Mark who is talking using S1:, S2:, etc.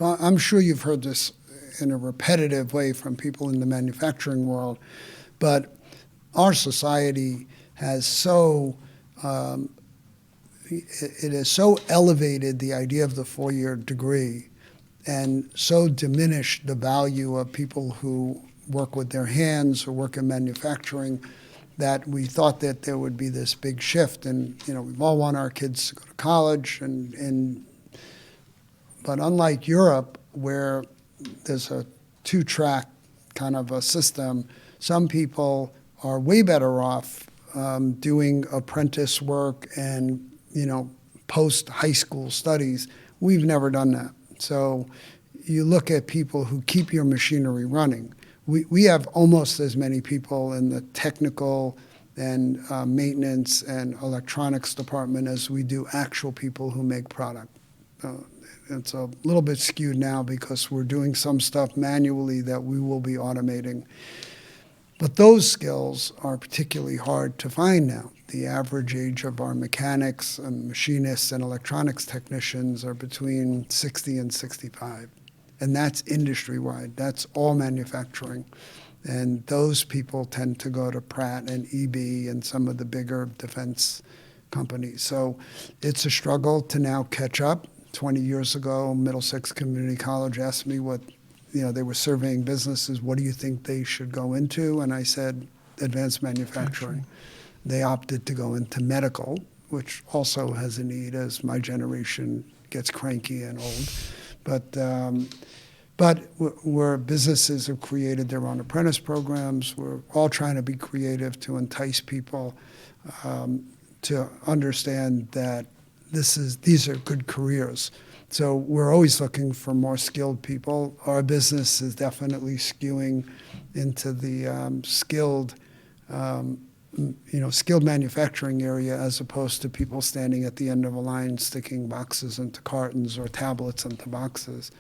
S1: I'm sure you've heard this in a repetitive way from people in the manufacturing world, but our society has it has so elevated the idea of the four-year degree and so diminished the value of people who work with their hands or work in manufacturing that we thought that there would be this big shift. And, we all want our kids to go to college, but unlike Europe, where there's a two-track kind of a system, some people are way better off doing apprentice work and, post-high school studies. We've never done that. So you look at people who keep your machinery running. We have almost as many people in the technical and maintenance and electronics department as we do actual people who make product. It's a little bit skewed now because we're doing some stuff manually that we will be automating. But those skills are particularly hard to find now. The average age of our mechanics and machinists and electronics technicians are between 60 and 65. And that's industry-wide. That's all manufacturing. And those people tend to go to Pratt and EB and some of the bigger defense companies. So it's a struggle to now catch up. 20 years ago, Middlesex Community College asked me what, they were surveying businesses, what do you think they should go into? And I said, advanced manufacturing. They opted to go into medical, which also has a need as my generation gets cranky and old. But where businesses have created their own apprentice programs, we're all trying to be creative to entice people to understand that these are good careers. So we're always looking for more skilled people. Our business is definitely skewing into the skilled manufacturing area as opposed to people standing at the end of a line sticking boxes into cartons or tablets into boxes.